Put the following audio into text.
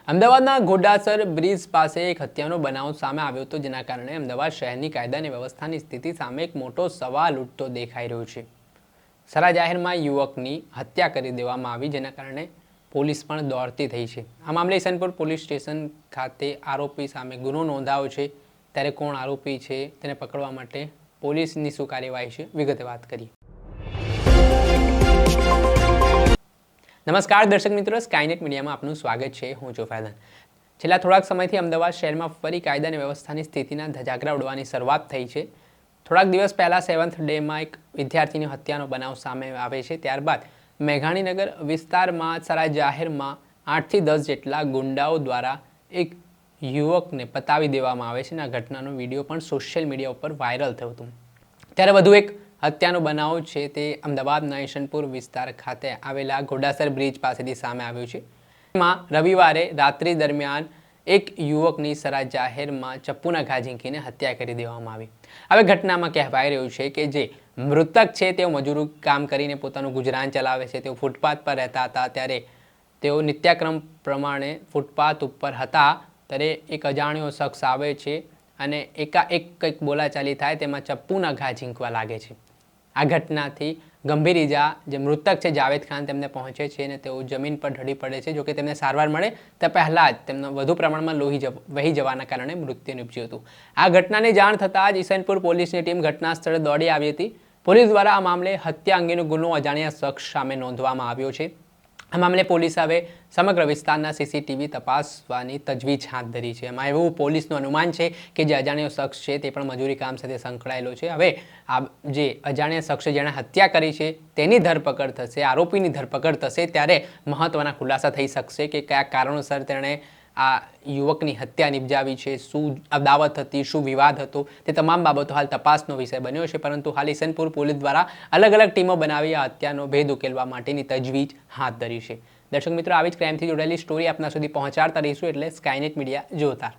અમદાવાદના ઘોડાસર બ્રિજ પાસે એક હત્યાનો બનાવ સામે આવ્યો હતો, જેના કારણે અમદાવાદ શહેરની કાયદા અને વ્યવસ્થાની સ્થિતિ સામે એક મોટો સવાલ ઉઠતો દેખાઈ રહ્યો છે। સરા જાહેરમાં યુવકની હત્યા કરી દેવામાં આવી, જેના કારણે પોલીસ પણ દોડતી થઈ છે। આ મામલે ઈસનપુર પોલીસ સ્ટેશન ખાતે આરોપી સામે ગુનો નોંધાયો છે। ત્યારે કોણ આરોપી છે તેને પકડવા માટે પોલીસની શું કાર્યવાહી છે, વિગતે વાત કરીએ। નમસ્કાર દર્શક મિત્રો, સ્કાયનેટ મીડિયામાં આપનું સ્વાગત છે। હું છું ફૈઝાન। છેલ્લા થોડાક સમયથી અમદાવાદ શહેરમાં ફરી કાયદા અને વ્યવસ્થાની સ્થિતિના ધજાગરા ઉડવાની શરૂઆત થઈ છે। થોડાક દિવસ પહેલા 7th ડેમાં એક વિદ્યાર્થીની હત્યાનો બનાવ સામે આવે છે। ત્યારબાદ મેઘાણીનગર વિસ્તારમાં સરા જાહેરમાં 8 થી 10 જેટલા ગુંડાઓ દ્વારા એક યુવકને પતાવી દેવામાં આવે છે અને આ ઘટનાનો વિડીયો પણ સોશિયલ મીડિયા ઉપર વાયરલ થયો હતો। ત્યારે વધુ એક હત્યાનો બનાવ છે તે અમદાવાદના ઈશનપુર વિસ્તાર ખાતે આવેલા ઘોડાસર બ્રિજ પાસેથી સામે આવ્યો છે। એમાં રવિવારે રાત્રિ દરમિયાન એક યુવકની સરા જાહેરમાં ચપ્પુના ઘા ઝીંકીને હત્યા કરી દેવામાં આવી। હવે ઘટનામાં કહેવાય રહ્યું છે કે જે મૃતક છે તેઓ મજૂરી કામ કરીને પોતાનું ગુજરાન ચલાવે છે। તેઓ ફૂટપાથ પર રહેતા હતા। ત્યારે તેઓ નિત્યક્રમ પ્રમાણે ફૂટપાથ ઉપર હતા ત્યારે એક અજાણ્યો શખ્સ આવે છે અને એકાએક કંઈક બોલાચાલી થાય તેમાં ચપ્પુના ઘા ઝીંકવા લાગે છે। આ ઘટનાથી ગંભીર ઈજા જે મૃતક છે જાવેદ ખાન તેમને પહોંચે છે અને તેઓ જમીન પર ઢળી પડે છે। જોકે તેમને સારવાર મળે તે પહેલાં જ તેમનો વધુ પ્રમાણમાં લોહી વહી જવાના કારણે મૃત્યુ નીપજ્યું હતું। આ ઘટનાની જાણ થતાં જ ઈસનપુર પોલીસની ટીમ ઘટના સ્થળે દોડી આવી હતી। પોલીસ દ્વારા આ મામલે હત્યા અંગેનો ગુનો અજાણ્યા શખ્સ સામે નોંધવામાં આવ્યો છે। આ મામલે પોલીસ હવે સમગ્ર વિસ્તારના સીસીટીવી તપાસવાની તજવીજ હાથ ધરી છે। એમાં એવું પોલીસનું અનુમાન છે કે જે અજાણ્યો શખ્સ છે તે પણ મજૂરી કામ સાથે સંકળાયેલો છે। હવે આ જે અજાણ્યા શખ્સે જેણે હત્યા કરી છે તેની ધરપકડ થશે, આરોપીની ધરપકડ થશે ત્યારે મહત્વના ખુલાસા થઈ શકશે કે કયા કારણોસર તેણે આ યુવકની હત્યા નિપજાવી છે, શું અદાવત હતી, શું વિવાદ હતો, તે તમામ બાબતો હાલ તપાસનો વિષય બન્યો છે। પરંતુ હાલ ઈસનપુર પોલીસ દ્વારા અલગ અલગ ટીમો બનાવી આ હત્યાનો ભેદ ઉકેલવા માટેની તજવીજ હાથ ધરી છે। દર્શક મિત્રો, આવી જ ક્રાઇમથી જોડાયેલી સ્ટોરી આપના સુધી પહોંચાડતા રહીશું, એટલે સ્કાયનેટ મીડિયા જોતા।